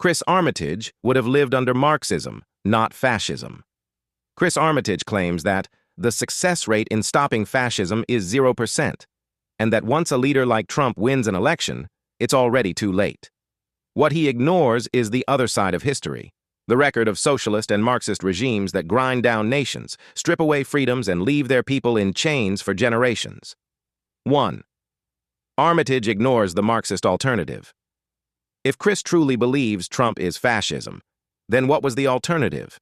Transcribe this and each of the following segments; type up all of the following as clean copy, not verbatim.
Chris Armitage would have lived under Marxism, not fascism. Chris Armitage claims that the success rate in stopping fascism is 0%, and that once a leader like Trump wins an election, it's already too late. What he ignores is the other side of history, the record of socialist and Marxist regimes that grind down nations, strip away freedoms, and leave their people in chains for generations. 1. Armitage ignores the Marxist alternative. If Chris truly believes Trump is fascism, then what was the alternative?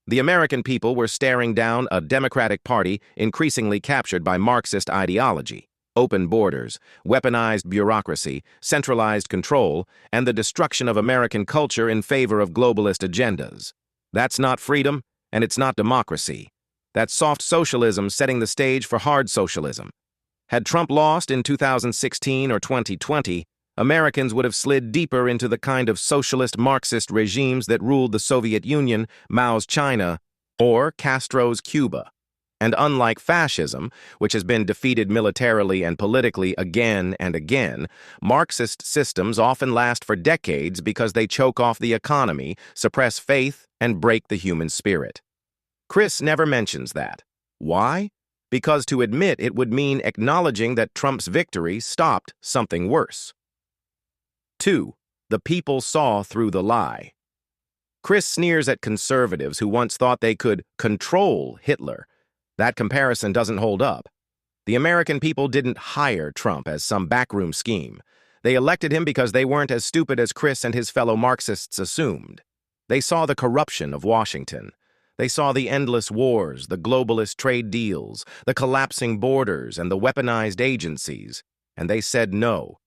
The American people were staring down a Democratic Party increasingly captured by Marxist ideology, open borders, weaponized bureaucracy, centralized control, and the destruction of American culture in favor of globalist agendas. That's not freedom, and it's not democracy. That's soft socialism setting the stage for hard socialism. Had Trump lost in 2016 or 2020, Americans would have slid deeper into the kind of socialist Marxist regimes that ruled the Soviet Union, Mao's China, or Castro's Cuba. And unlike fascism, which has been defeated militarily and politically again and again, Marxist systems often last for decades because they choke off the economy, suppress faith, and break the human spirit. Chris never mentions that. Why? Because to admit it would mean acknowledging that Trump's victory stopped something worse. 2. The people saw through the lie. Chris sneers at conservatives who once thought they could control Hitler. That comparison doesn't hold up. The American people didn't hire Trump as some backroom scheme. They elected him because they weren't as stupid as Chris and his fellow Marxists assumed. They saw the corruption of Washington. They saw the endless wars, the globalist trade deals, the collapsing borders, and the weaponized agencies. And they said no.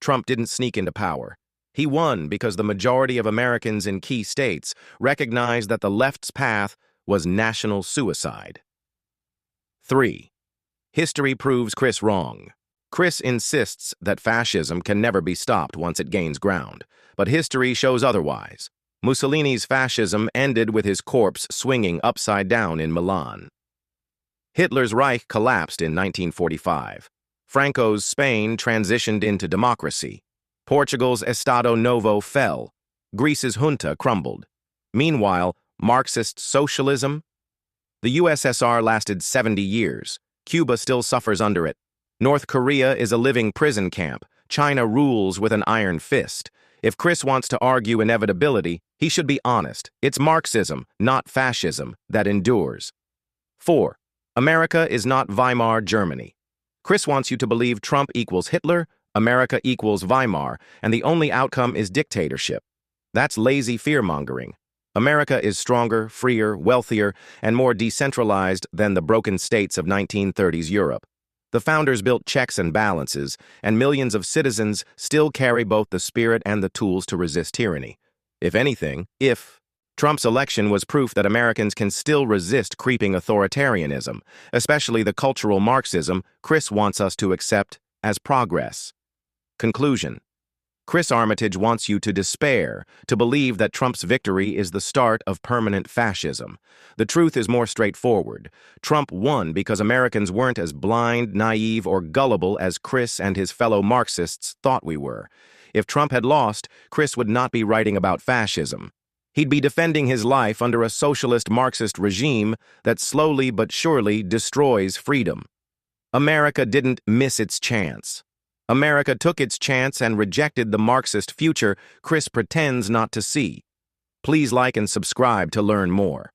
Trump didn't sneak into power. He won because the majority of Americans in key states recognized that the left's path was national suicide. 3. History proves Chris wrong. Chris insists that fascism can never be stopped once it gains ground, but history shows otherwise. Mussolini's fascism ended with his corpse swinging upside down in Milan. Hitler's Reich collapsed in 1945. Franco's Spain transitioned into democracy. Portugal's Estado Novo fell. Greece's junta crumbled. Meanwhile, Marxist socialism? The USSR lasted 70 years. Cuba still suffers under it. North Korea is a living prison camp. China rules with an iron fist. If Chris wants to argue inevitability, he should be honest. It's Marxism, not fascism, that endures. 4. America is not Weimar Germany. Chris wants you to believe Trump equals Hitler, America equals Weimar, and the only outcome is dictatorship. That's lazy fear-mongering. America is stronger, freer, wealthier, and more decentralized than the broken states of 1930s Europe. The founders built checks and balances, and millions of citizens still carry both the spirit and the tools to resist tyranny. If anything, Trump's election was proof that Americans can still resist creeping authoritarianism, especially the cultural Marxism Chris wants us to accept as progress. Conclusion. Chris Armitage wants you to despair, to believe that Trump's victory is the start of permanent fascism. The truth is more straightforward. Trump won because Americans weren't as blind, naive, or gullible as Chris and his fellow Marxists thought we were. If Trump had lost, Chris would not be writing about fascism. He'd be defending his life under a socialist Marxist regime that slowly but surely destroys freedom. America didn't miss its chance. America took its chance and rejected the Marxist future Chris pretends not to see. Please like and subscribe to learn more.